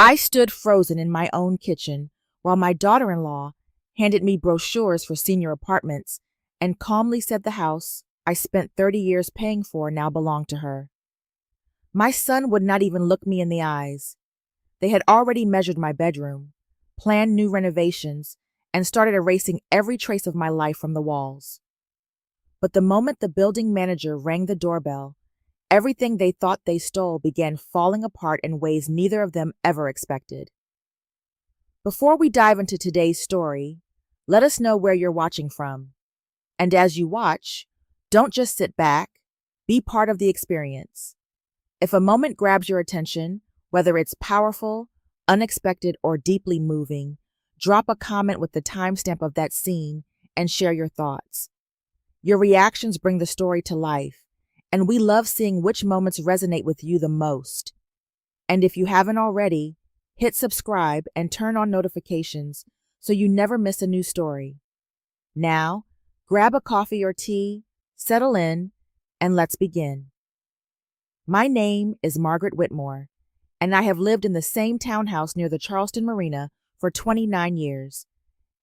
I stood frozen in my own kitchen while my daughter-in-law handed me brochures for senior apartments and calmly said the house I spent 30 years paying for now belonged to her. My son would not even look me in the eyes. They had already measured my bedroom, planned new renovations, and started erasing every trace of my life from the walls. But the moment the building manager rang the doorbell, everything they thought they stole began falling apart in ways neither of them ever expected. Before we dive into today's story, let us know where you're watching from. And as you watch, don't just sit back, be part of the experience. If a moment grabs your attention, whether it's powerful, unexpected, or deeply moving, drop a comment with the timestamp of that scene and share your thoughts. Your reactions bring the story to life, and we love seeing which moments resonate with you the most. And if you haven't already, hit subscribe and turn on notifications so you never miss a new story. Now, grab a coffee or tea, settle in, and let's begin. My name is Margaret Whitmore, and I have lived in the same townhouse near the Charleston Marina for 29 years.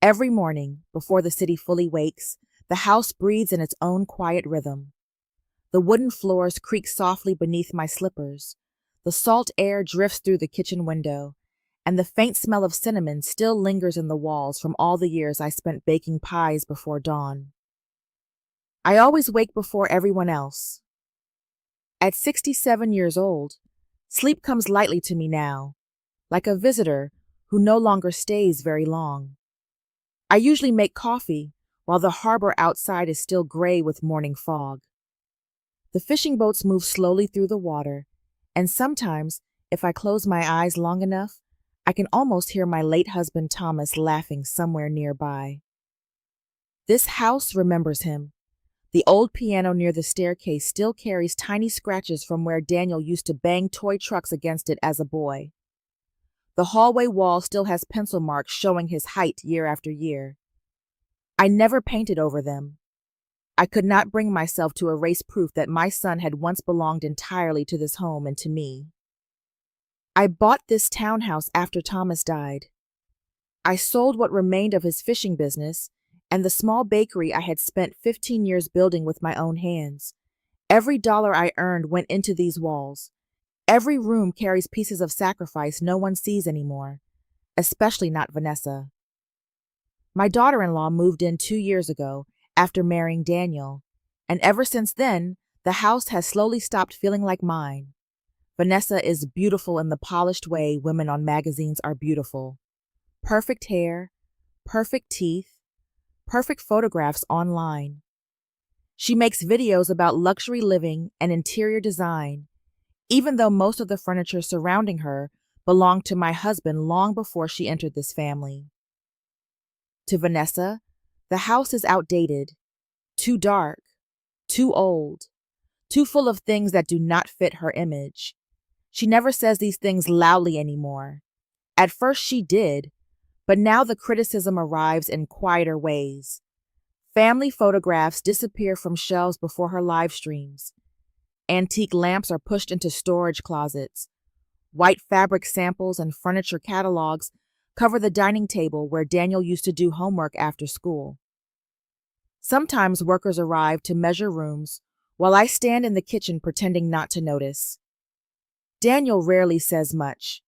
Every morning, before the city fully wakes, the house breathes in its own quiet rhythm. The wooden floors creak softly beneath my slippers. The salt air drifts through the kitchen window, and the faint smell of cinnamon still lingers in the walls from all the years I spent baking pies before dawn. I always wake before everyone else. At 67 years old, sleep comes lightly to me now, like a visitor who no longer stays very long. I usually make coffee while the harbor outside is still gray with morning fog. The fishing boats move slowly through the water, and sometimes, if I close my eyes long enough, I can almost hear my late husband Thomas laughing somewhere nearby. This house remembers him. The old piano near the staircase still carries tiny scratches from where Daniel used to bang toy trucks against it as a boy. The hallway wall still has pencil marks showing his height year after year. I never painted over them. I could not bring myself to erase proof that my son had once belonged entirely to this home and to me. I bought this townhouse after Thomas died. I sold what remained of his fishing business and the small bakery I had spent 15 years building with my own hands. Every dollar I earned went into these walls. Every room carries pieces of sacrifice no one sees anymore, especially not Vanessa. My daughter-in-law moved in 2 years ago after marrying Daniel, and ever since then, the house has slowly stopped feeling like mine. Vanessa is beautiful in the polished way women on magazines are beautiful. Perfect hair, perfect teeth, perfect photographs online. She makes videos about luxury living and interior design, even though most of the furniture surrounding her belonged to my husband long before she entered this family. To Vanessa, the house is outdated, too dark, too old, too full of things that do not fit her image. She never says these things loudly anymore. At first she did, but now the criticism arrives in quieter ways. Family photographs disappear from shelves before her live streams. Antique lamps are pushed into storage closets. White fabric samples and furniture catalogs cover the dining table where Daniel used to do homework after school. Sometimes workers arrive to measure rooms while I stand in the kitchen pretending not to notice. Daniel rarely says much.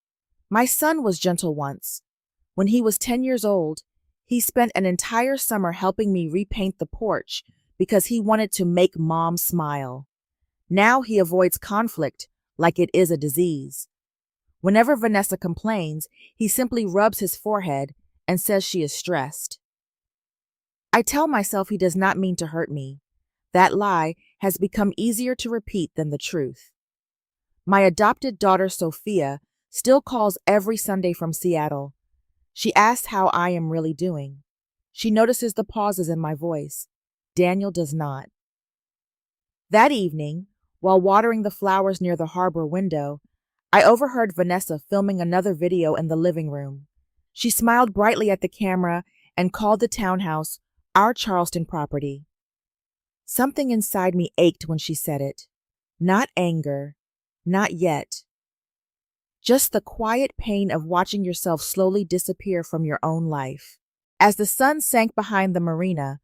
My son was gentle once. When he was 10 years old, he spent an entire summer helping me repaint the porch because he wanted to make Mom smile. Now he avoids conflict like it is a disease. Whenever Vanessa complains, he simply rubs his forehead and says she is stressed. I tell myself he does not mean to hurt me. That lie has become easier to repeat than the truth. My adopted daughter Sophia still calls every Sunday from Seattle. She asks how I am really doing. She notices the pauses in my voice. Daniel does not. That evening, while watering the flowers near the harbor window, I overheard Vanessa filming another video in the living room. She smiled brightly at the camera and called the townhouse our Charleston property. Something inside me ached when she said it. Not anger, not yet. Just the quiet pain of watching yourself slowly disappear from your own life. As the sun sank behind the marina,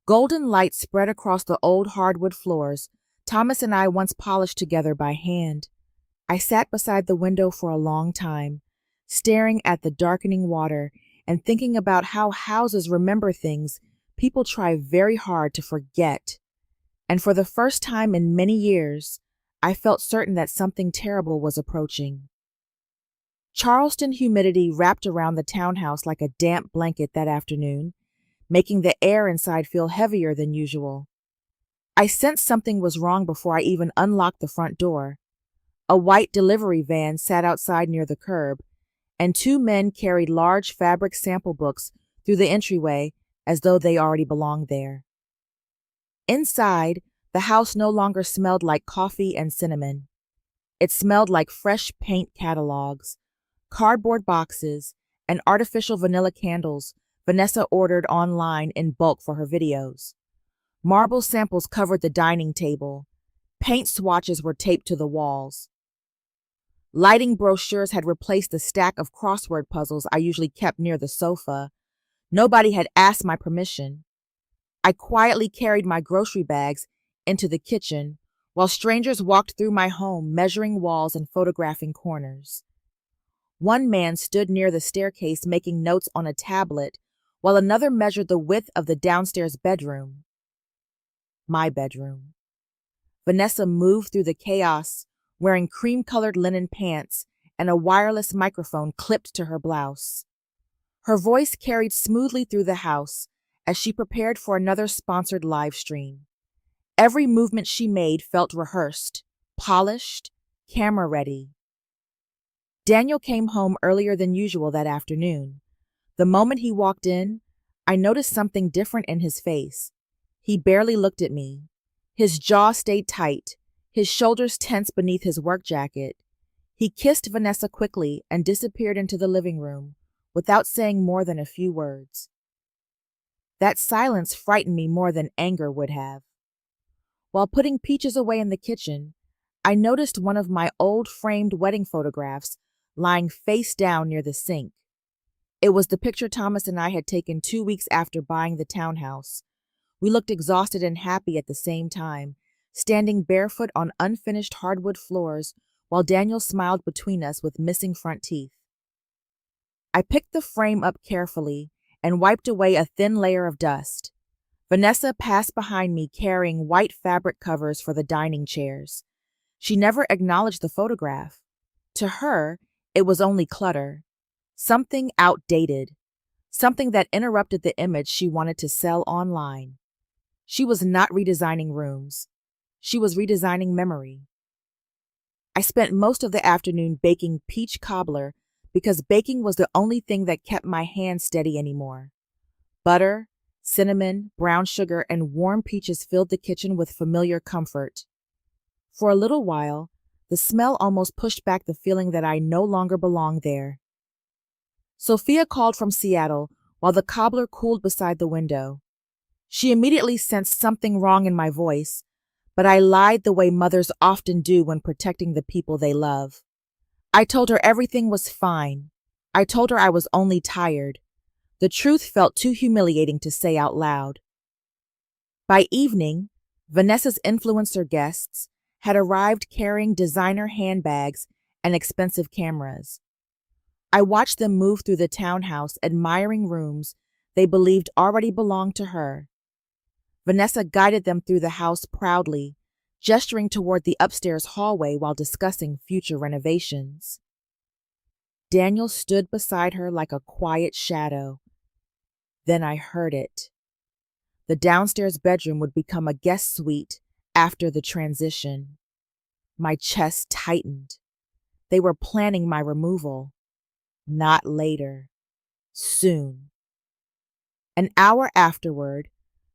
golden light spread across the old hardwood floors Thomas and I once polished together by hand. I sat beside the window for a long time, staring at the darkening water and thinking about how houses remember things people try very hard to forget. And for the first time in many years, I felt certain that something terrible was approaching. Charleston humidity wrapped around the townhouse like a damp blanket that afternoon, making the air inside feel heavier than usual. I sensed something was wrong before I even unlocked the front door. A white delivery van sat outside near the curb, and two men carried large fabric sample books through the entryway as though they already belonged there. Inside, the house no longer smelled like coffee and cinnamon. It smelled like fresh paint catalogs, cardboard boxes, and artificial vanilla candles Vanessa ordered online in bulk for her videos. Marble samples covered the dining table. Paint swatches were taped to the walls. Lighting brochures had replaced the stack of crossword puzzles I usually kept near the sofa. Nobody had asked my permission. I quietly carried my grocery bags into the kitchen while strangers walked through my home, measuring walls and photographing corners. One man stood near the staircase making notes on a tablet, while another measured the width of the downstairs bedroom. My bedroom. Vanessa moved through the chaos, wearing cream-colored linen pants and a wireless microphone clipped to her blouse. Her voice carried smoothly through the house as she prepared for another sponsored live stream. Every movement she made felt rehearsed, polished, camera-ready. Daniel came home earlier than usual that afternoon. The moment he walked in, I noticed something different in his face. He barely looked at me. His jaw stayed tight, his shoulders tense beneath his work jacket. He kissed Vanessa quickly and disappeared into the living room, without saying more than a few words. That silence frightened me more than anger would have. While putting peaches away in the kitchen, I noticed one of my old framed wedding photographs lying face down near the sink. It was the picture Thomas and I had taken 2 weeks after buying the townhouse. We looked exhausted and happy at the same time, standing barefoot on unfinished hardwood floors while Daniel smiled between us with missing front teeth. I picked the frame up carefully and wiped away a thin layer of dust. Vanessa passed behind me carrying white fabric covers for the dining chairs. She never acknowledged the photograph. To her, it was only clutter. Something outdated. Something that interrupted the image she wanted to sell online. She was not redesigning rooms. She was redesigning memory. I spent most of the afternoon baking peach cobbler because baking was the only thing that kept my hands steady anymore. Butter, cinnamon, brown sugar, and warm peaches filled the kitchen with familiar comfort. For a little while, the smell almost pushed back the feeling that I no longer belonged there. Sophia called from Seattle while the cobbler cooled beside the window. She immediately sensed something wrong in my voice, but I lied the way mothers often do when protecting the people they love. I told her everything was fine. I told her I was only tired. The truth felt too humiliating to say out loud. By evening, Vanessa's influencer guests had arrived carrying designer handbags and expensive cameras. I watched them move through the townhouse, admiring rooms they believed already belonged to her. Vanessa guided them through the house proudly, gesturing toward the upstairs hallway while discussing future renovations. Daniel stood beside her like a quiet shadow. Then I heard it. The downstairs bedroom would become a guest suite after the transition. My chest tightened. They were planning my removal. Not later. Soon. An hour afterward,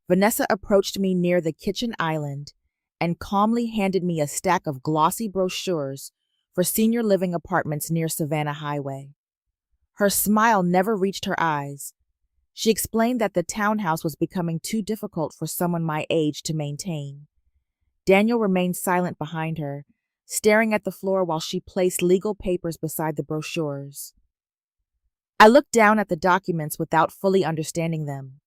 Vanessa approached me near the kitchen island and calmly handed me a stack of glossy brochures for senior living apartments near Savannah Highway. Her smile never reached her eyes. She explained that the townhouse was becoming too difficult for someone my age to maintain. Daniel remained silent behind her, staring at the floor while she placed legal papers beside the brochures. I looked down at the documents without fully understanding them.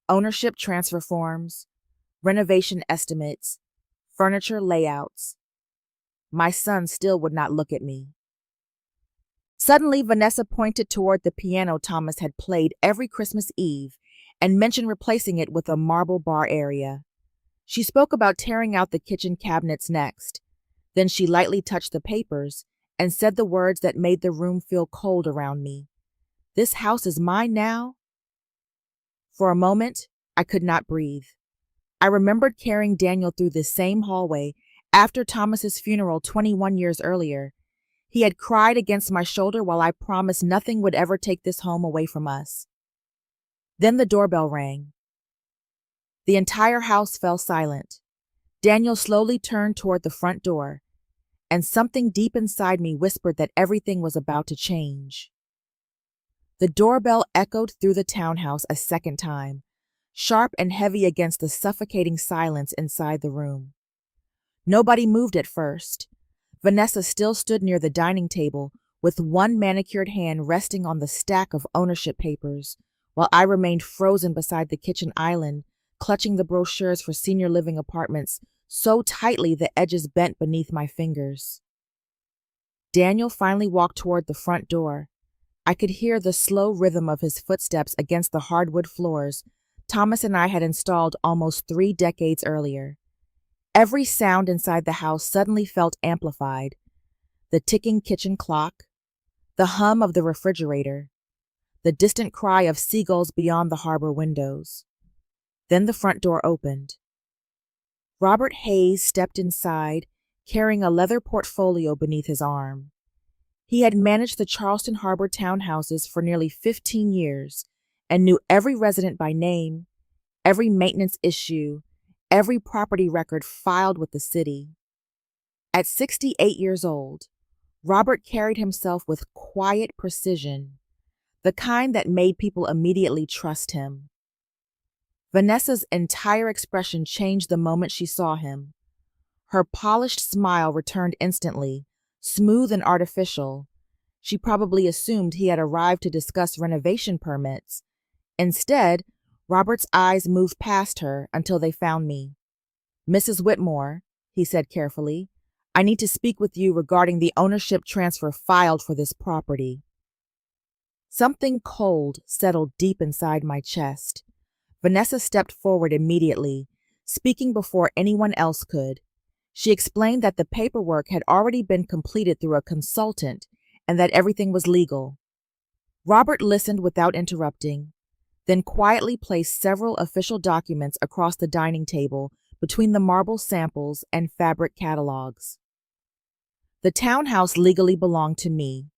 Ownership transfer forms, renovation estimates, furniture layouts. My son still would not look at me. Suddenly, Vanessa pointed toward the piano Thomas had played every Christmas Eve and mentioned replacing it with a marble bar area. She spoke about tearing out the kitchen cabinets next. Then she lightly touched the papers and said the words that made the room feel cold around me. "This house is mine now?" For a moment, I could not breathe. I remembered carrying Daniel through this same hallway after Thomas's funeral 21 years earlier. He had cried against my shoulder while I promised nothing would ever take this home away from us. Then the doorbell rang. The entire house fell silent. Daniel slowly turned toward the front door, and something deep inside me whispered that everything was about to change. The doorbell echoed through the townhouse a second time, sharp and heavy against the suffocating silence inside the room. Nobody moved at first. Vanessa still stood near the dining table with one manicured hand resting on the stack of ownership papers, while I remained frozen beside the kitchen island, clutching the brochures for senior living apartments so tightly the edges bent beneath my fingers. Daniel finally walked toward the front door. I could hear the slow rhythm of his footsteps against the hardwood floors Thomas and I had installed almost 3 decades earlier. Every sound inside the house suddenly felt amplified. The ticking kitchen clock, the hum of the refrigerator, the distant cry of seagulls beyond the harbor windows. Then the front door opened. Robert Hayes stepped inside, carrying a leather portfolio beneath his arm. He had managed the Charleston Harbor townhouses for nearly 15 years and knew every resident by name, every maintenance issue, every property record filed with the city. At 68 years old, Robert carried himself with quiet precision, the kind that made people immediately trust him. Vanessa's entire expression changed the moment she saw him. Her polished smile returned instantly, smooth and artificial. She probably assumed he had arrived to discuss renovation permits. Instead, Robert's eyes moved past her until they found me. "Mrs. Whitmore," he said carefully, "I need to speak with you regarding the ownership transfer filed for this property." Something cold settled deep inside my chest. Vanessa stepped forward immediately, speaking before anyone else could. She explained that the paperwork had already been completed through a consultant and that everything was legal. Robert listened without interrupting, then quietly placed several official documents across the dining table between the marble samples and fabric catalogs. The townhouse legally belonged to me.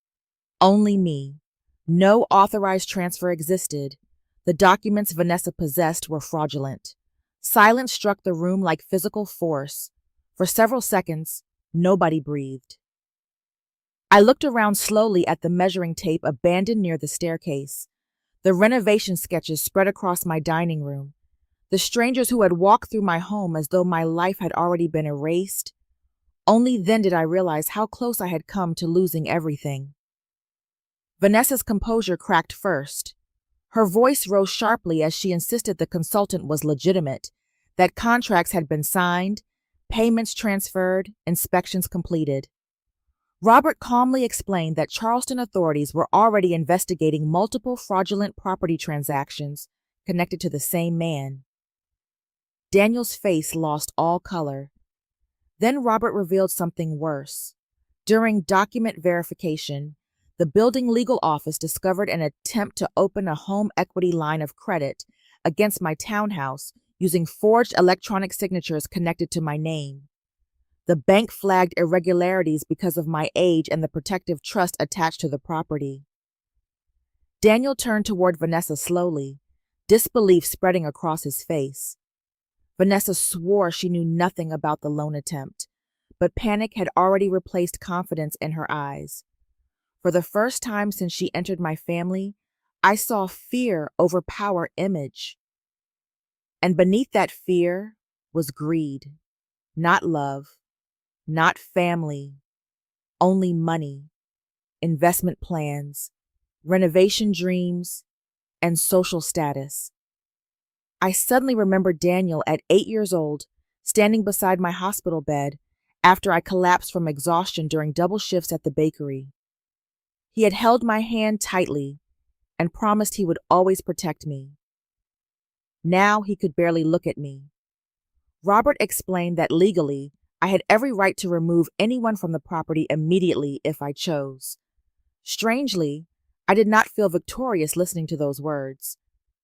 Only me. No authorized transfer existed. The documents Vanessa possessed were fraudulent. Silence struck the room like physical force. For several seconds, nobody breathed. I looked around slowly at the measuring tape abandoned near the staircase. The renovation sketches spread across my dining room. The strangers who had walked through my home as though my life had already been erased. Only then did I realize how close I had come to losing everything. Vanessa's composure cracked first. Her voice rose sharply as she insisted the consultant was legitimate, that contracts had been signed, payments transferred, inspections completed. Robert calmly explained that Charleston authorities were already investigating multiple fraudulent property transactions connected to the same man. Daniel's face lost all color. Then Robert revealed something worse. During document verification, the building legal office discovered an attempt to open a home equity line of credit against my townhouse using forged electronic signatures connected to my name. The bank flagged irregularities because of my age and the protective trust attached to the property. Daniel turned toward Vanessa slowly, disbelief spreading across his face. Vanessa swore she knew nothing about the loan attempt, but panic had already replaced confidence in her eyes. For the first time since she entered my family, I saw fear overpower image. And beneath that fear was greed, not love, Not family, only money, investment plans, renovation dreams, and social status. I suddenly remembered Daniel at 8 years old, standing beside my hospital bed after I collapsed from exhaustion during double shifts at the bakery. He had held my hand tightly and promised he would always protect me. Now he could barely look at me. Robert explained that legally, I had every right to remove anyone from the property immediately if I chose. Strangely, I did not feel victorious listening to those words.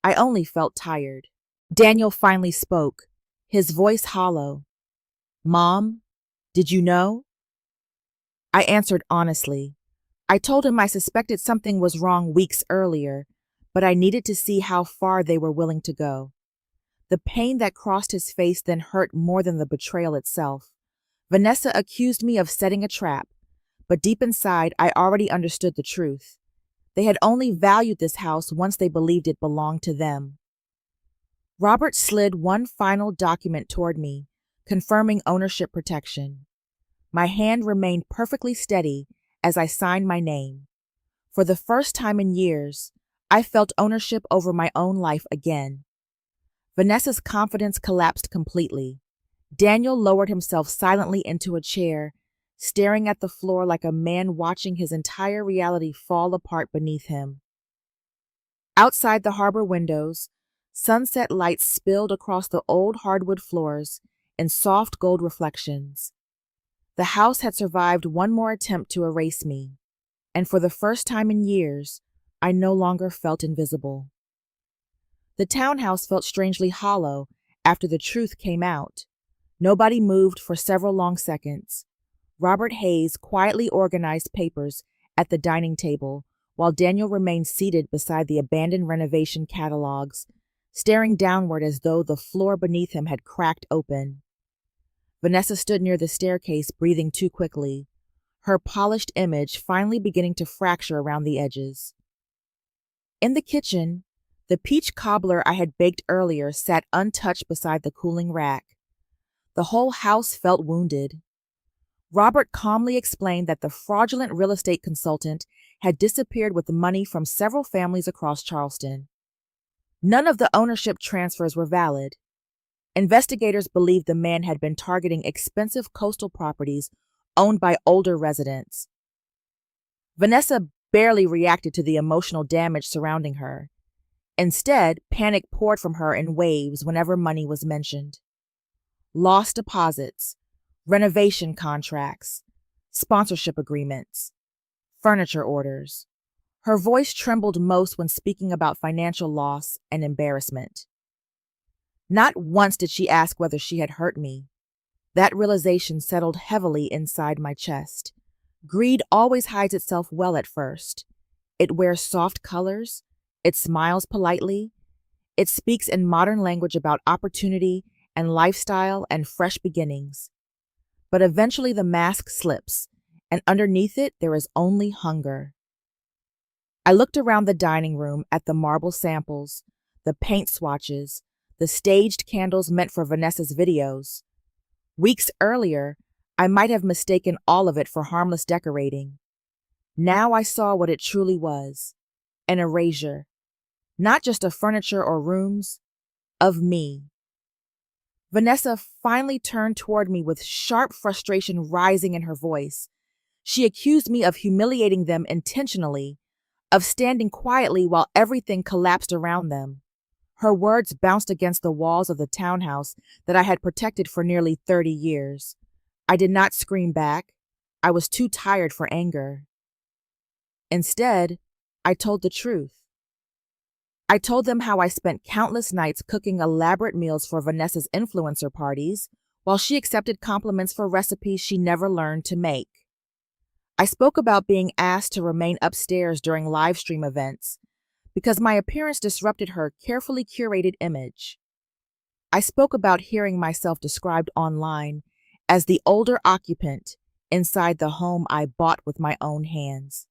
I only felt tired. Daniel finally spoke, his voice hollow. "Mom, did you know?" I answered honestly. I told him I suspected something was wrong weeks earlier, but I needed to see how far they were willing to go. The pain that crossed his face then hurt more than the betrayal itself. Vanessa accused me of setting a trap, but deep inside I already understood the truth. They had only valued this house once they believed it belonged to them. Robert slid one final document toward me, confirming ownership protection. My hand remained perfectly steady as I signed my name. For the first time in years, I felt ownership over my own life again. Vanessa's confidence collapsed completely. Daniel lowered himself silently into a chair, staring at the floor like a man watching his entire reality fall apart beneath him. Outside the harbor windows, sunset lights spilled across the old hardwood floors in soft gold reflections. The house had survived one more attempt to erase me, and for the first time in years, I no longer felt invisible. The townhouse felt strangely hollow after the truth came out. Nobody moved for several long seconds. Robert Hayes quietly organized papers at the dining table, while Daniel remained seated beside the abandoned renovation catalogs, staring downward as though the floor beneath him had cracked open. Vanessa stood near the staircase, breathing too quickly, her polished image finally beginning to fracture around the edges. In the kitchen, the peach cobbler I had baked earlier sat untouched beside the cooling rack. The whole house felt wounded. Robert calmly explained that the fraudulent real estate consultant had disappeared with the money from several families across Charleston. None of the ownership transfers were valid. Investigators believed the man had been targeting expensive coastal properties owned by older residents. Vanessa barely reacted to the emotional damage surrounding her. Instead, panic poured from her in waves whenever money was mentioned. Lost deposits, renovation contracts, sponsorship agreements, furniture orders. Her voice trembled most when speaking about financial loss and embarrassment. Not once did she ask whether she had hurt me. That realization settled heavily inside my chest. Greed always hides itself well at first. It wears soft colors, it smiles politely, it speaks in modern language about opportunity and lifestyle and fresh beginnings. But eventually the mask slips, and underneath it there is only hunger. I looked around the dining room at the marble samples, the paint swatches, the staged candles meant for Vanessa's videos. Weeks earlier, I might have mistaken all of it for harmless decorating. Now I saw what it truly was, an erasure, not just of furniture or rooms, of me. Vanessa finally turned toward me with sharp frustration rising in her voice. She accused me of humiliating them intentionally, of standing quietly while everything collapsed around them. Her words bounced against the walls of the townhouse that I had protected for nearly 30 years. I did not scream back. I was too tired for anger. Instead, I told the truth. I told them how I spent countless nights cooking elaborate meals for Vanessa's influencer parties, while she accepted compliments for recipes she never learned to make. I spoke about being asked to remain upstairs during live stream events, because my appearance disrupted her carefully curated image. I spoke about hearing myself described online as the older occupant inside the home I bought with my own hands.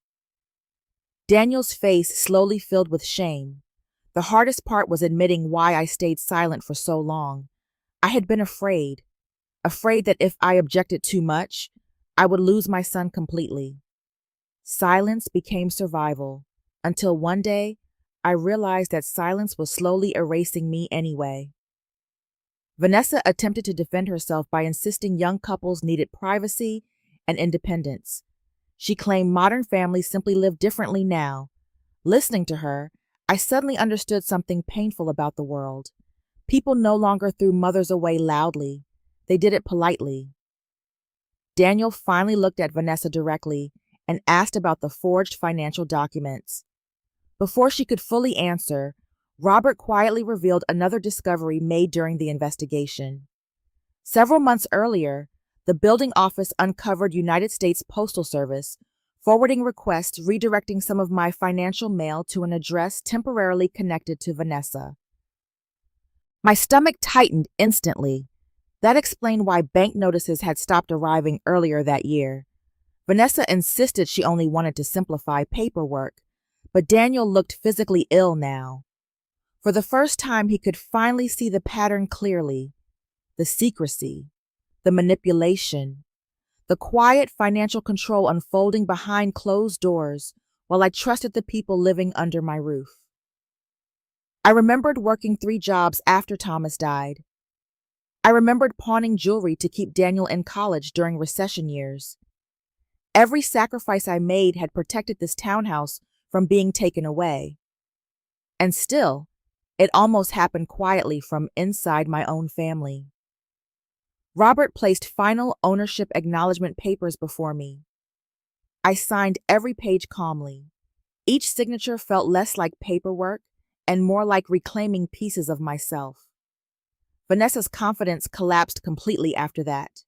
Daniel's face slowly filled with shame. The hardest part was admitting why I stayed silent for so long. I had been afraid. afraid that if I objected too much, I would lose my son completely. Silence became survival, until one day I realized that silence was slowly erasing me anyway. Vanessa attempted to defend herself by insisting young couples needed privacy and independence. She claimed modern families simply live differently now. Listening to her, I suddenly understood something painful about the world. People no longer threw mothers away loudly. They did it politely. Daniel finally looked at Vanessa directly and asked about the forged financial documents. Before she could fully answer, Robert quietly revealed another discovery made during the investigation. Several months earlier, the building office uncovered United States Postal Service forwarding requests redirecting some of my financial mail to an address temporarily connected to Vanessa. My stomach tightened instantly. That explained why bank notices had stopped arriving earlier that year. Vanessa insisted she only wanted to simplify paperwork, but Daniel looked physically ill now. For the first time, he could finally see the pattern clearly. The secrecy, the manipulation, the quiet financial control unfolding behind closed doors while I trusted the people living under my roof. I remembered working 3 jobs after Thomas died. I remembered pawning jewelry to keep Daniel in college during recession years. Every sacrifice I made had protected this townhouse from being taken away. And still, it almost happened quietly from inside my own family. Robert placed final ownership acknowledgement papers before me. I signed every page calmly. Each signature felt less like paperwork and more like reclaiming pieces of myself. Vanessa's confidence collapsed completely after that.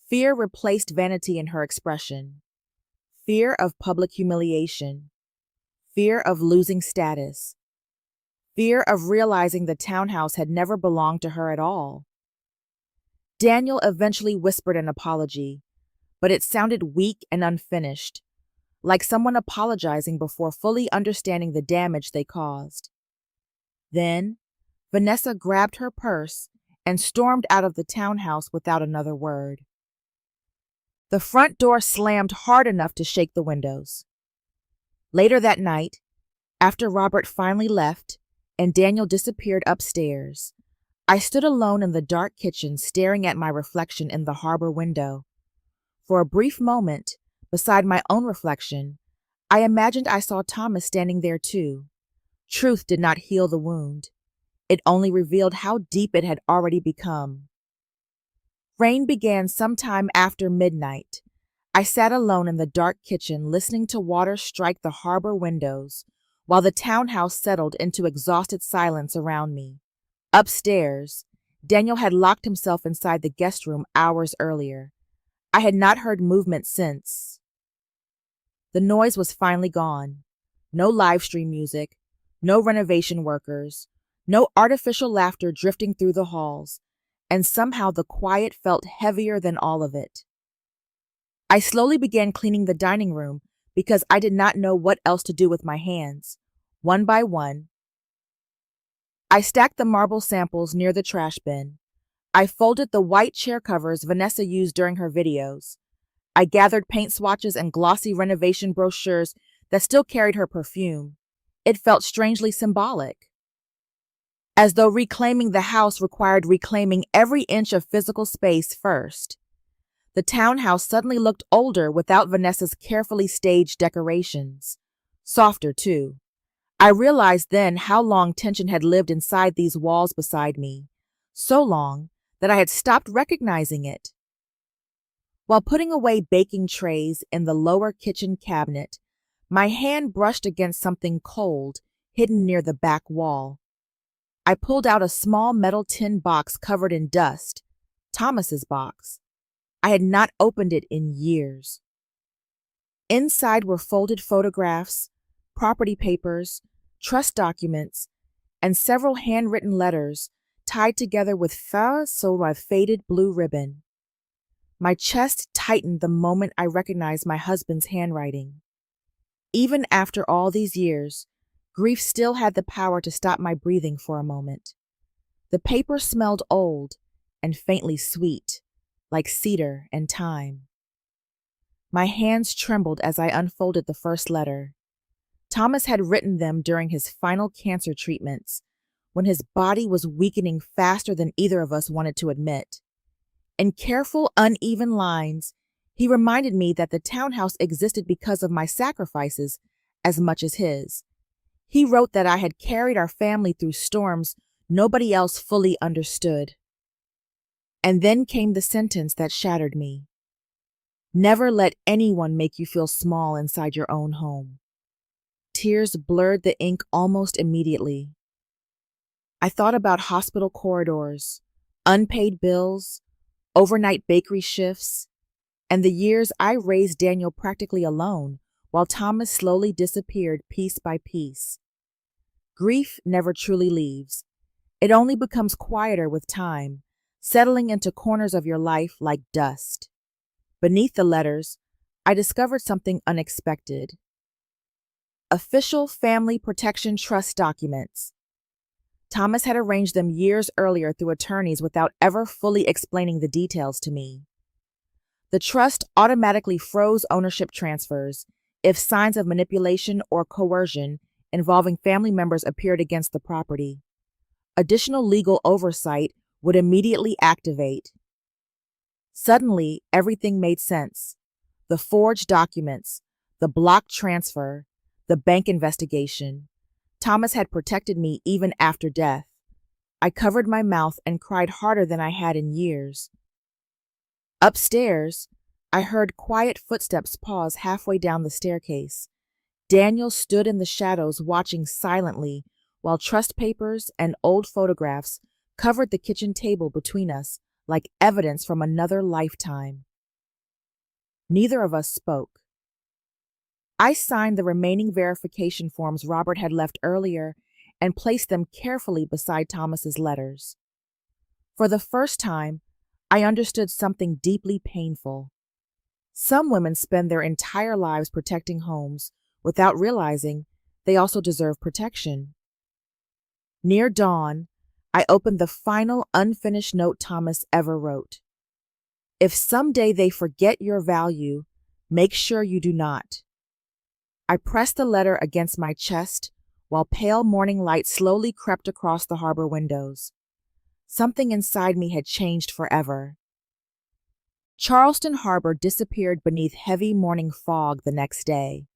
Fear replaced vanity in her expression. Fear of public humiliation. Fear of losing status. Fear of realizing the townhouse had never belonged to her at all. Daniel eventually whispered an apology, but it sounded weak and unfinished, like someone apologizing before fully understanding the damage they caused. Then, Vanessa grabbed her purse and stormed out of the townhouse without another word. The front door slammed hard enough to shake the windows. Later that night, after Robert finally left and Daniel disappeared upstairs, I stood alone in the dark kitchen staring at my reflection in the harbor window. For a brief moment, beside my own reflection, I imagined I saw Thomas standing there too. Truth did not heal the wound. It only revealed how deep it had already become. Rain began sometime after midnight. I sat alone in the dark kitchen listening to water strike the harbor windows while the townhouse settled into exhausted silence around me. Upstairs, Daniel had locked himself inside the guest room hours earlier. I had not heard movement since. The noise was finally gone. No live stream music, no renovation workers, no artificial laughter drifting through the halls, and somehow the quiet felt heavier than all of it. I slowly began cleaning the dining room because I did not know what else to do with my hands. One by one, I stacked the marble samples near the trash bin. I folded the white chair covers Vanessa used during her videos. I gathered paint swatches and glossy renovation brochures that still carried her perfume. It felt strangely symbolic, as though reclaiming the house required reclaiming every inch of physical space first. The townhouse suddenly looked older without Vanessa's carefully staged decorations. Softer, too. I realized then how long tension had lived inside these walls beside me. So long that I had stopped recognizing it. While putting away baking trays in the lower kitchen cabinet, my hand brushed against something cold hidden near the back wall. I pulled out a small metal tin box covered in dust, Thomas's box. I had not opened it in years. Inside were folded photographs, property papers, trust documents, and several handwritten letters tied together with faded blue ribbon. My chest tightened the moment I recognized my husband's handwriting. Even after all these years, grief still had the power to stop my breathing for a moment. The paper smelled old and faintly sweet, like cedar and thyme. My hands trembled as I unfolded the first letter. Thomas had written them during his final cancer treatments, when his body was weakening faster than either of us wanted to admit. In careful, uneven lines, he reminded me that the townhouse existed because of my sacrifices as much as his. He wrote that I had carried our family through storms nobody else fully understood. And then came the sentence that shattered me. Never let anyone make you feel small inside your own home. Tears blurred the ink almost immediately. I thought about hospital corridors, unpaid bills, overnight bakery shifts, and the years I raised Daniel practically alone while Thomas slowly disappeared piece by piece. Grief never truly leaves. It only becomes quieter with time, settling into corners of your life like dust. Beneath the letters, I discovered something unexpected. Official Family Protection Trust documents. Thomas had arranged them years earlier through attorneys without ever fully explaining the details to me. The trust automatically froze ownership transfers if signs of manipulation or coercion involving family members appeared against the property. Additional legal oversight would immediately activate. Suddenly, everything made sense. The forged documents, the block transfer, the bank investigation. Thomas had protected me even after death. I covered my mouth and cried harder than I had in years. Upstairs, I heard quiet footsteps pause halfway down the staircase. Daniel stood in the shadows watching silently while trust papers and old photographs covered the kitchen table between us like evidence from another lifetime. Neither of us spoke. I signed the remaining verification forms Robert had left earlier and placed them carefully beside Thomas's letters. For the first time, I understood something deeply painful. Some women spend their entire lives protecting homes without realizing they also deserve protection. Near dawn, I opened the final unfinished note Thomas ever wrote. If someday they forget your value, make sure you do not. I pressed the letter against my chest while pale morning light slowly crept across the harbor windows. Something inside me had changed forever. Charleston Harbor disappeared beneath heavy morning fog the next day.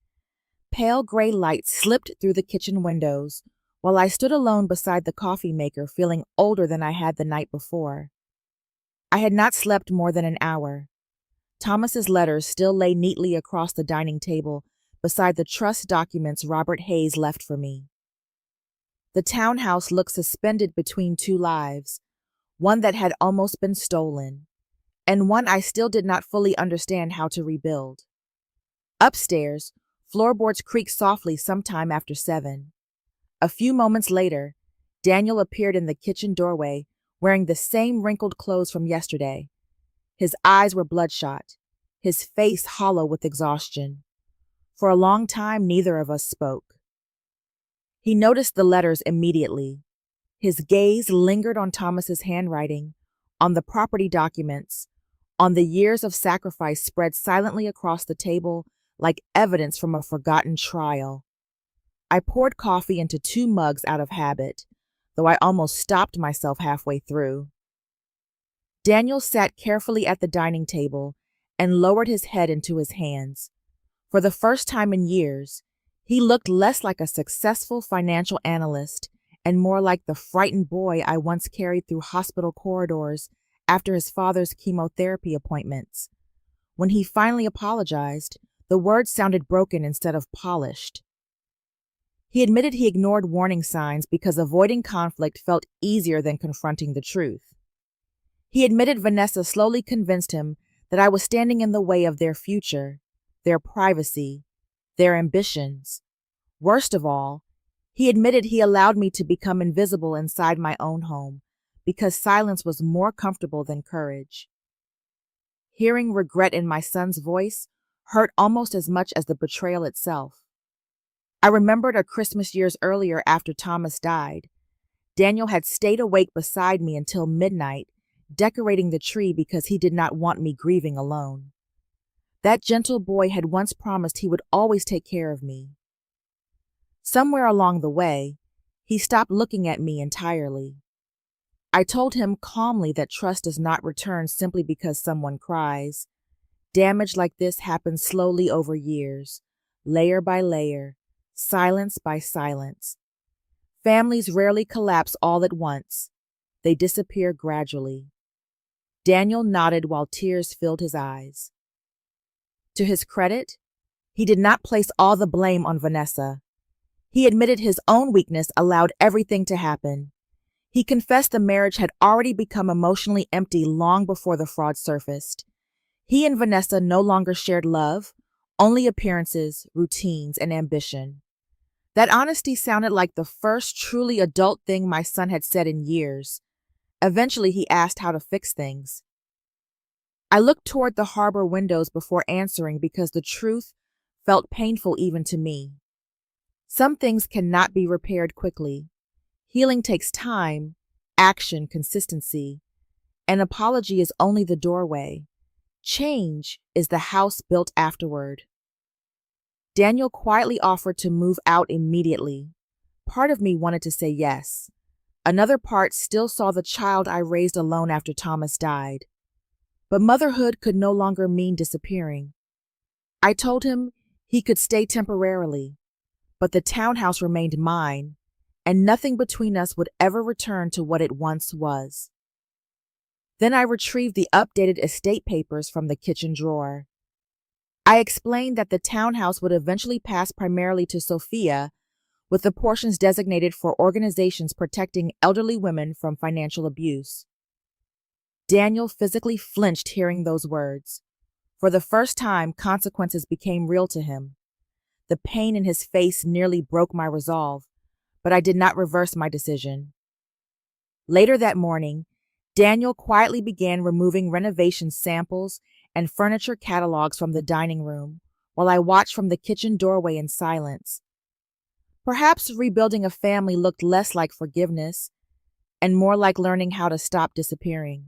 Pale gray light slipped through the kitchen windows while I stood alone beside the coffee maker, feeling older than I had the night before. I had not slept more than an hour. Thomas's letters still lay neatly across the dining table beside the trust documents Robert Hayes left for me. The townhouse looked suspended between two lives, one that had almost been stolen, and one I still did not fully understand how to rebuild. Upstairs, floorboards creaked softly sometime after 7. A few moments later, Daniel appeared in the kitchen doorway wearing the same wrinkled clothes from yesterday. His eyes were bloodshot, his face hollow with exhaustion. For a long time, neither of us spoke. He noticed the letters immediately. His gaze lingered on Thomas's handwriting, on the property documents, on the years of sacrifice spread silently across the table like evidence from a forgotten trial. I poured coffee into 2 mugs out of habit, though I almost stopped myself halfway through. Daniel sat carefully at the dining table and lowered his head into his hands. For the first time in years, he looked less like a successful financial analyst and more like the frightened boy I once carried through hospital corridors after his father's chemotherapy appointments. When he finally apologized, the words sounded broken instead of polished. He admitted he ignored warning signs because avoiding conflict felt easier than confronting the truth. He admitted Vanessa slowly convinced him that I was standing in the way of their future, their privacy, their ambitions. Worst of all, he admitted he allowed me to become invisible inside my own home because silence was more comfortable than courage. Hearing regret in my son's voice hurt almost as much as the betrayal itself. I remembered a Christmas years earlier after Thomas died. Daniel had stayed awake beside me until midnight, decorating the tree because he did not want me grieving alone. That gentle boy had once promised he would always take care of me. Somewhere along the way, he stopped looking at me entirely. I told him calmly that trust does not return simply because someone cries. Damage like this happens slowly over years, layer by layer, silence by silence. Families rarely collapse all at once. They disappear gradually. Daniel nodded while tears filled his eyes. To his credit, he did not place all the blame on Vanessa. He admitted his own weakness allowed everything to happen. He confessed the marriage had already become emotionally empty long before the fraud surfaced. He and Vanessa no longer shared love, only appearances, routines, and ambition. That honesty sounded like the first truly adult thing my son had said in years. Eventually, he asked how to fix things. I looked toward the harbor windows before answering because the truth felt painful even to me. Some things cannot be repaired quickly. Healing takes time, action, consistency. An apology is only the doorway. Change is the house built afterward. Daniel quietly offered to move out immediately. Part of me wanted to say yes. Another part still saw the child I raised alone after Thomas died. But motherhood could no longer mean disappearing. I told him he could stay temporarily, but the townhouse remained mine, and nothing between us would ever return to what it once was. Then I retrieved the updated estate papers from the kitchen drawer. I explained that the townhouse would eventually pass primarily to Sophia, with the portions designated for organizations protecting elderly women from financial abuse. Daniel physically flinched hearing those words. For the first time, consequences became real to him. The pain in his face nearly broke my resolve, but I did not reverse my decision. Later that morning, Daniel quietly began removing renovation samples and furniture catalogs from the dining room, while I watched from the kitchen doorway in silence. Perhaps rebuilding a family looked less like forgiveness and more like learning how to stop disappearing.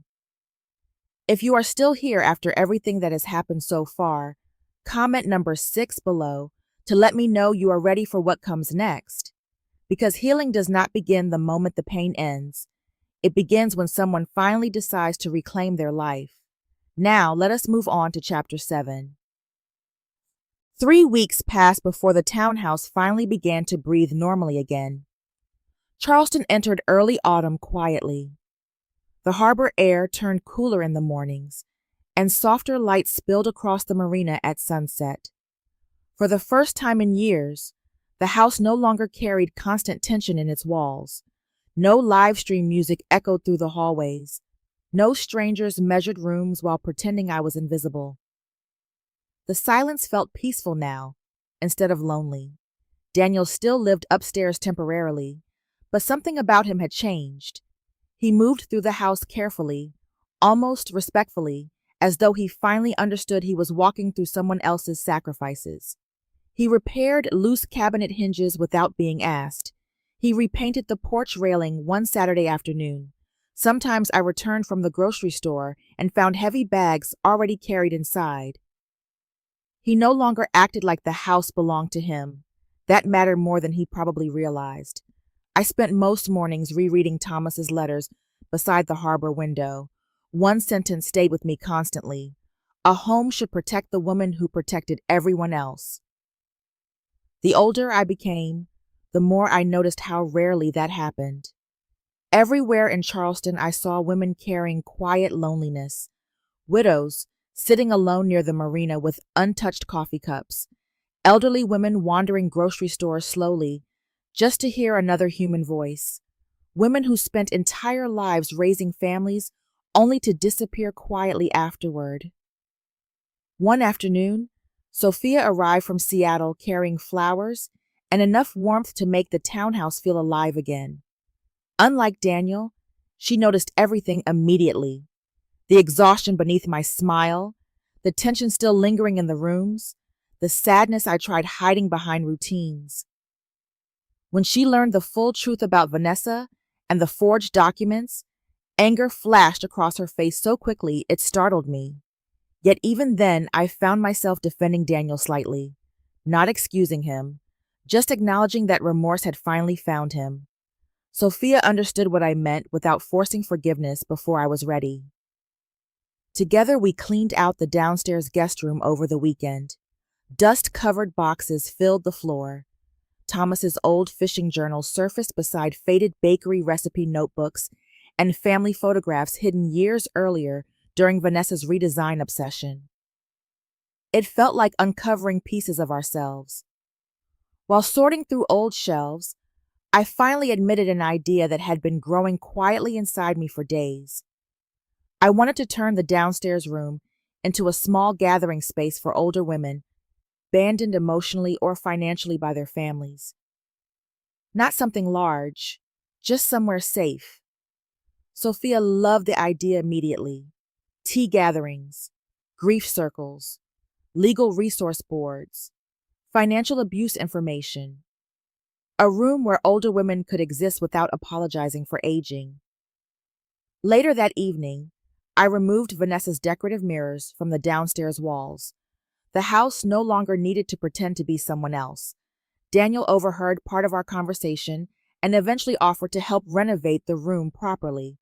If you are still here after everything that has happened so far, comment number 6 below to let me know you are ready for what comes next. Because healing does not begin the moment the pain ends. It begins when someone finally decides to reclaim their life. Now, let us move on to Chapter 7. 3 weeks passed before the townhouse finally began to breathe normally again. Charleston entered early autumn quietly. The harbor air turned cooler in the mornings, and softer light spilled across the marina at sunset. For the first time in years, the house no longer carried constant tension in its walls. No live stream music echoed through the hallways. No strangers measured rooms while pretending I was invisible. The silence felt peaceful now, instead of lonely. Daniel still lived upstairs temporarily, but something about him had changed. He moved through the house carefully, almost respectfully, as though he finally understood he was walking through someone else's sacrifices. He repaired loose cabinet hinges without being asked. He repainted the porch railing one Saturday afternoon. Sometimes I returned from the grocery store and found heavy bags already carried inside. He no longer acted like the house belonged to him. That mattered more than he probably realized. I spent most mornings rereading Thomas's letters beside the harbor window. One sentence stayed with me constantly. A home should protect the woman who protected everyone else. The older I became, the more I noticed how rarely that happened. Everywhere in Charleston, I saw women carrying quiet loneliness. Widows sitting alone near the marina with untouched coffee cups. Elderly women wandering grocery stores slowly, just to hear another human voice. Women who spent entire lives raising families only to disappear quietly afterward. One afternoon, Sophia arrived from Seattle carrying flowers and enough warmth to make the townhouse feel alive again. Unlike Daniel, she noticed everything immediately. The exhaustion beneath my smile, the tension still lingering in the rooms, the sadness I tried hiding behind routines. When she learned the full truth about Vanessa and the forged documents, Anger flashed across her face so quickly it startled me. Yet even then, I found myself defending Daniel slightly, not excusing him, just acknowledging that remorse had finally found him. Sophia understood what I meant without forcing forgiveness before I was ready. Together, we cleaned out the downstairs guest room over the weekend. Dust-covered boxes filled the floor. Thomas's old fishing journal surfaced beside faded bakery recipe notebooks and family photographs hidden years earlier during Vanessa's redesign obsession. It felt like uncovering pieces of ourselves. While sorting through old shelves, I finally admitted an idea that had been growing quietly inside me for days. I wanted to turn the downstairs room into a small gathering space for older women, abandoned emotionally or financially by their families. Not something large, just somewhere safe. Sophia loved the idea immediately. Tea gatherings, grief circles, legal resource boards, financial abuse information. A room where older women could exist without apologizing for aging. Later that evening, I removed Vanessa's decorative mirrors from the downstairs walls. The house no longer needed to pretend to be someone else. Daniel overheard part of our conversation and eventually offered to help renovate the room properly.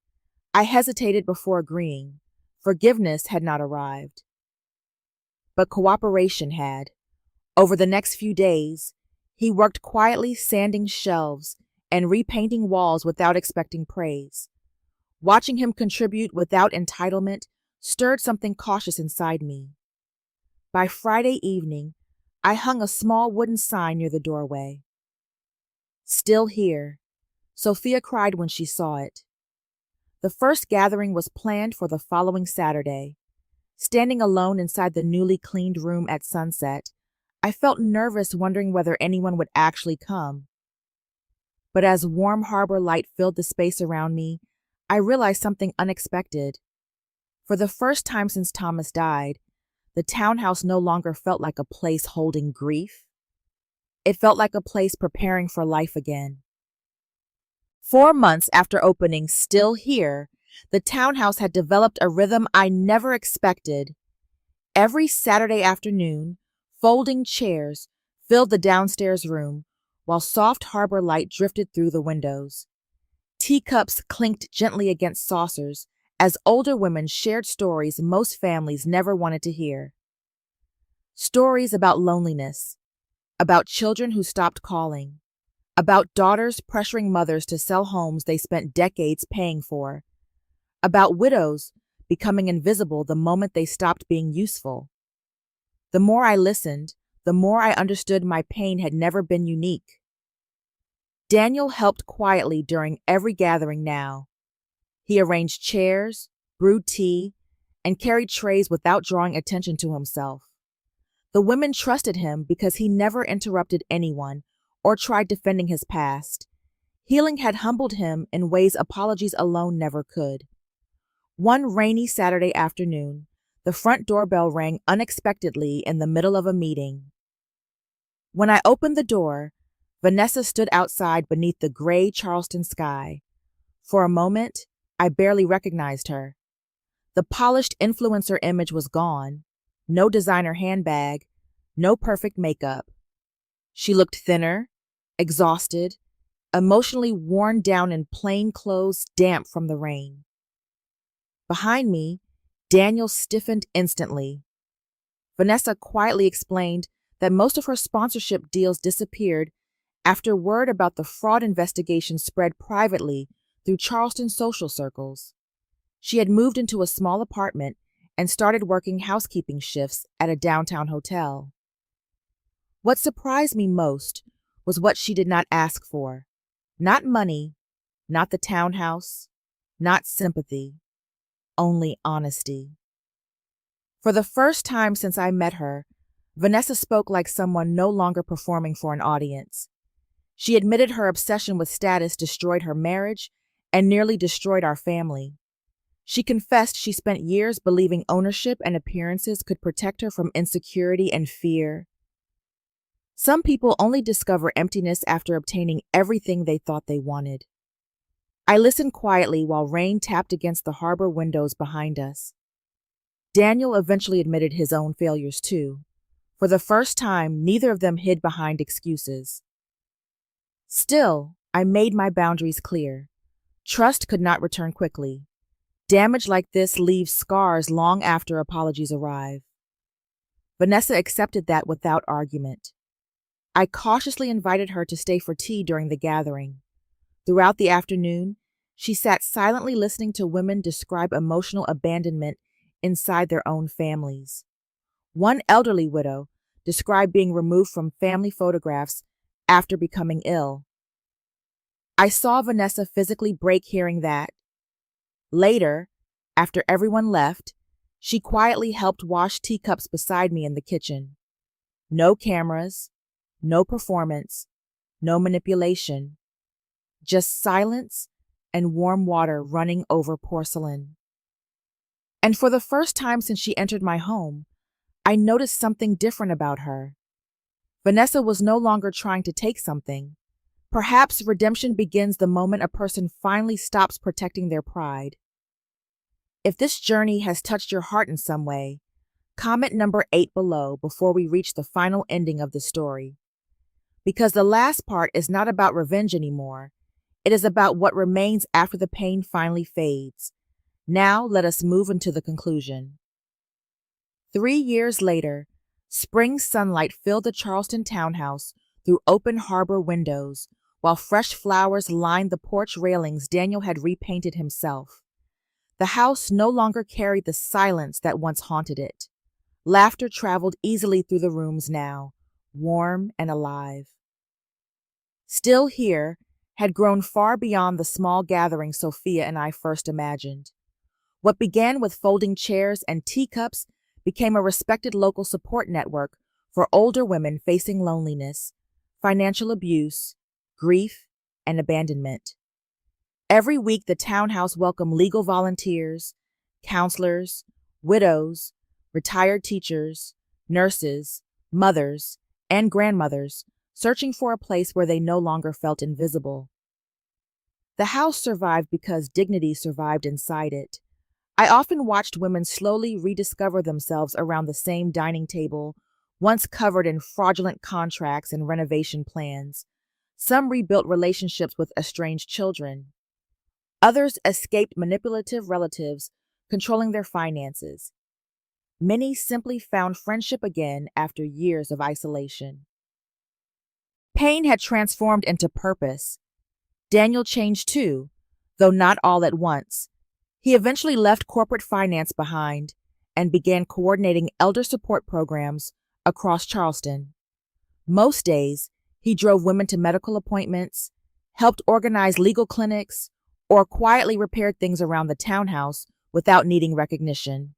I hesitated before agreeing. Forgiveness had not arrived. But cooperation had. Over the next few days, he worked quietly sanding shelves and repainting walls without expecting praise. Watching him contribute without entitlement stirred something cautious inside me. By Friday evening, I hung a small wooden sign near the doorway. Still here, Sophia cried when she saw it. The first gathering was planned for the following Saturday. Standing alone inside the newly cleaned room at sunset, I felt nervous, wondering whether anyone would actually come. But as warm harbor light filled the space around me, I realized something unexpected. For the first time since Thomas died, the townhouse no longer felt like a place holding grief. It felt like a place preparing for life again. 4 months after opening Still Here, the townhouse had developed a rhythm I never expected. Every Saturday afternoon, folding chairs filled the downstairs room, while soft harbor light drifted through the windows. Teacups clinked gently against saucers as older women shared stories most families never wanted to hear. Stories about loneliness, about children who stopped calling, about daughters pressuring mothers to sell homes they spent decades paying for, about widows becoming invisible the moment they stopped being useful. The more I listened, the more I understood my pain had never been unique. Daniel helped quietly during every gathering now. He arranged chairs, brewed tea, and carried trays without drawing attention to himself. The women trusted him because he never interrupted anyone or tried defending his past. Healing had humbled him in ways apologies alone never could. One rainy Saturday afternoon, the front doorbell rang unexpectedly in the middle of a meeting. When I opened the door, Vanessa stood outside beneath the gray Charleston sky. For a moment, I barely recognized her. The polished influencer image was gone. No designer handbag, no perfect makeup. She looked thinner, exhausted, emotionally worn down in plain clothes damp from the rain. Behind me, Daniel stiffened instantly. Vanessa quietly explained that most of her sponsorship deals disappeared after word about the fraud investigation spread privately through Charleston social circles. She had moved into a small apartment and started working housekeeping shifts at a downtown hotel. What surprised me most was what she did not ask for. Not money, not the townhouse, not sympathy, only honesty. For the first time since I met her, Vanessa spoke like someone no longer performing for an audience. She admitted her obsession with status destroyed her marriage and nearly destroyed our family. She confessed she spent years believing ownership and appearances could protect her from insecurity and fear. Some people only discover emptiness after obtaining everything they thought they wanted. I listened quietly while rain tapped against the harbor windows behind us. Daniel eventually admitted his own failures too. For the first time, neither of them hid behind excuses. Still, I made my boundaries clear. Trust could not return quickly. Damage like this leaves scars long after apologies arrive. Vanessa accepted that without argument. I cautiously invited her to stay for tea during the gathering. Throughout the afternoon, she sat silently listening to women describe emotional abandonment inside their own families. One elderly widow described being removed from family photographs after becoming ill. I saw Vanessa physically break hearing that. Later, after everyone left, she quietly helped wash teacups beside me in the kitchen. No cameras, no performance, no manipulation, just silence and warm water running over porcelain. And for the first time since she entered my home, I noticed something different about her. Vanessa was no longer trying to take something. Perhaps redemption begins the moment a person finally stops protecting their pride. If this journey has touched your heart in some way, comment number 8 below before we reach the final ending of the story. Because the last part is not about revenge anymore. It is about what remains after the pain finally fades. Now let us move into the conclusion. 3 years later, spring sunlight filled the Charleston townhouse through open harbor windows, while fresh flowers lined the porch railings Daniel had repainted himself. The house no longer carried the silence that once haunted it. Laughter traveled easily through the rooms now, warm and alive. Still here had grown far beyond the small gathering Sophia and I first imagined. What began with folding chairs and teacups became a respected local support network for older women facing loneliness, financial abuse, grief, and abandonment. Every week, the townhouse welcomed legal volunteers, counselors, widows, retired teachers, nurses, mothers, and grandmothers, searching for a place where they no longer felt invisible. The house survived because dignity survived inside it. I often watched women slowly rediscover themselves around the same dining table, once covered in fraudulent contracts and renovation plans. Some rebuilt relationships with estranged children. Others escaped manipulative relatives controlling their finances. Many simply found friendship again after years of isolation. Pain had transformed into purpose. Daniel changed too, though not all at once. He eventually left corporate finance behind and began coordinating elder support programs across Charleston. Most days, he drove women to medical appointments, helped organize legal clinics, or quietly repaired things around the townhouse without needing recognition.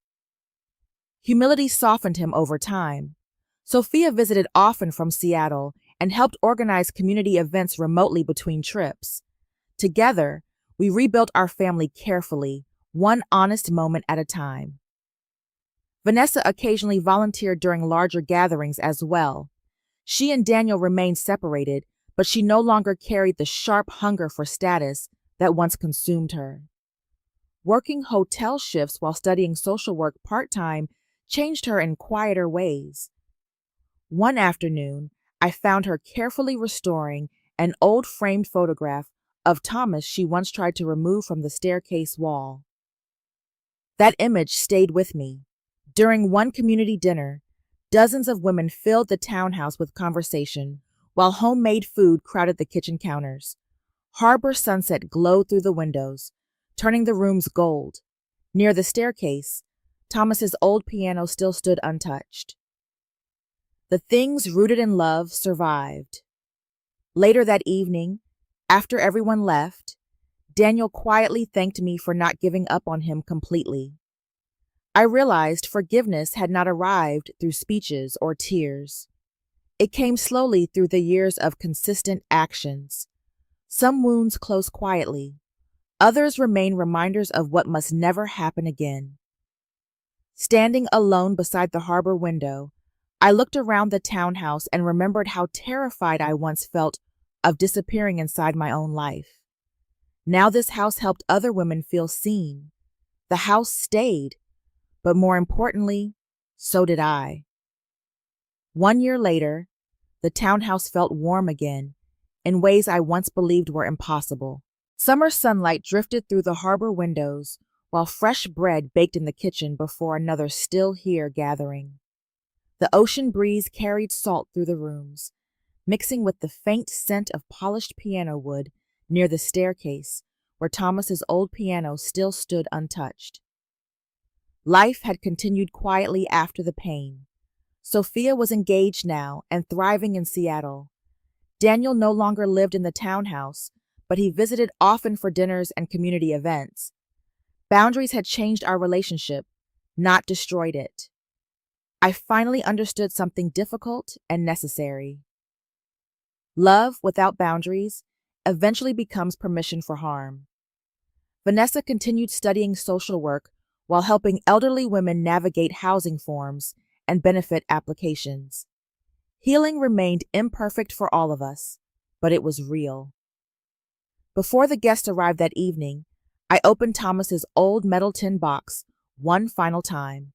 Humility softened him over time. Sophia visited often from Seattle and helped organize community events remotely between trips. Together, we rebuilt our family carefully, one honest moment at a time. Vanessa occasionally volunteered during larger gatherings as well. She and Daniel remained separated, but she no longer carried the sharp hunger for status that once consumed her. Working hotel shifts while studying social work part-time changed her in quieter ways. One afternoon, I found her carefully restoring an old framed photograph of Thomas she once tried to remove from the staircase wall. That image stayed with me. During one community dinner, dozens of women filled the townhouse with conversation, while homemade food crowded the kitchen counters. Harbor sunset glowed through the windows, turning the rooms gold. Near the staircase, Thomas's old piano still stood untouched. The things rooted in love survived. Later that evening, after everyone left, Daniel quietly thanked me for not giving up on him completely. I realized forgiveness had not arrived through speeches or tears. It came slowly through the years of consistent actions. Some wounds close quietly. Others remain reminders of what must never happen again. Standing alone beside the harbor window, I looked around the townhouse and remembered how terrified I once felt of disappearing inside my own life. Now this house helped other women feel seen. The house stayed, but more importantly, so did I. 1 year later, the townhouse felt warm again, in ways I once believed were impossible. Summer sunlight drifted through the harbor windows, while fresh bread baked in the kitchen before another still here gathering. The ocean breeze carried salt through the rooms, mixing with the faint scent of polished piano wood near the staircase, where Thomas's old piano still stood untouched. Life had continued quietly after the pain. Sophia was engaged now and thriving in Seattle. Daniel no longer lived in the townhouse, but he visited often for dinners and community events. Boundaries had changed our relationship, not destroyed it. I finally understood something difficult and necessary. Love without boundaries eventually becomes permission for harm. Vanessa continued studying social work while helping elderly women navigate housing forms and benefit applications. Healing remained imperfect for all of us, but it was real. Before the guests arrived that evening, I opened Thomas's old metal tin box one final time.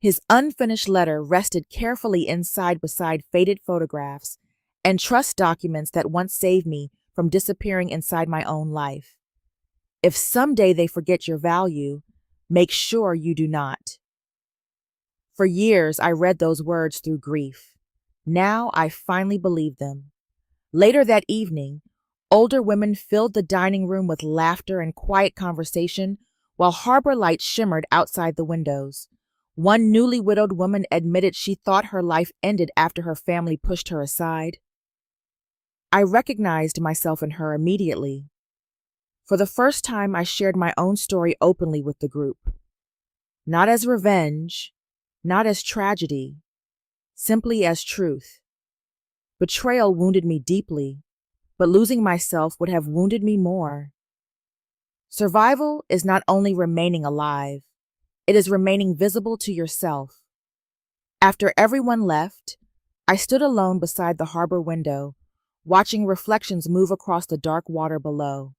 His unfinished letter rested carefully inside beside faded photographs and trust documents that once saved me from disappearing inside my own life. If someday they forget your value, make sure you do not. For years, I read those words through grief. Now I finally believe them. Later that evening, older women filled the dining room with laughter and quiet conversation while harbor lights shimmered outside the windows. One newly widowed woman admitted she thought her life ended after her family pushed her aside. I recognized myself in her immediately. For the first time, I shared my own story openly with the group. Not as revenge, not as tragedy, simply as truth. Betrayal wounded me deeply, but losing myself would have wounded me more. Survival is not only remaining alive, it is remaining visible to yourself. After everyone left, I stood alone beside the harbor window, watching reflections move across the dark water below.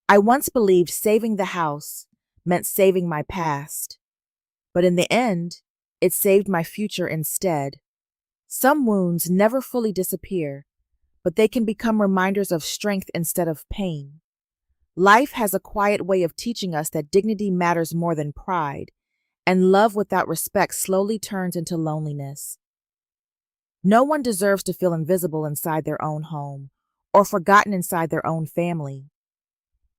I once believed saving the house meant saving my past, but in the end, it saved my future instead. Some wounds never fully disappear, but they can become reminders of strength instead of pain. Life has a quiet way of teaching us that dignity matters more than pride, and love without respect slowly turns into loneliness. No one deserves to feel invisible inside their own home, or forgotten inside their own family.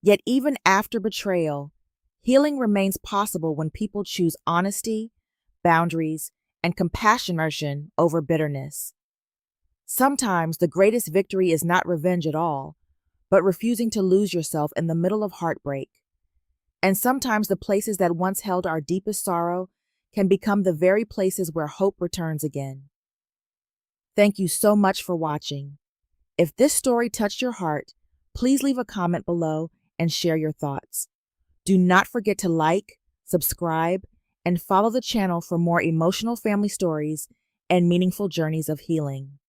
Yet even after betrayal, healing remains possible when people choose honesty, boundaries, and compassion over bitterness. Sometimes the greatest victory is not revenge at all, but refusing to lose yourself in the middle of heartbreak. And sometimes the places that once held our deepest sorrow can become the very places where hope returns again. Thank you so much for watching. If this story touched your heart, please leave a comment below and share your thoughts. Do not forget to like, subscribe, and follow the channel for more emotional family stories and meaningful journeys of healing.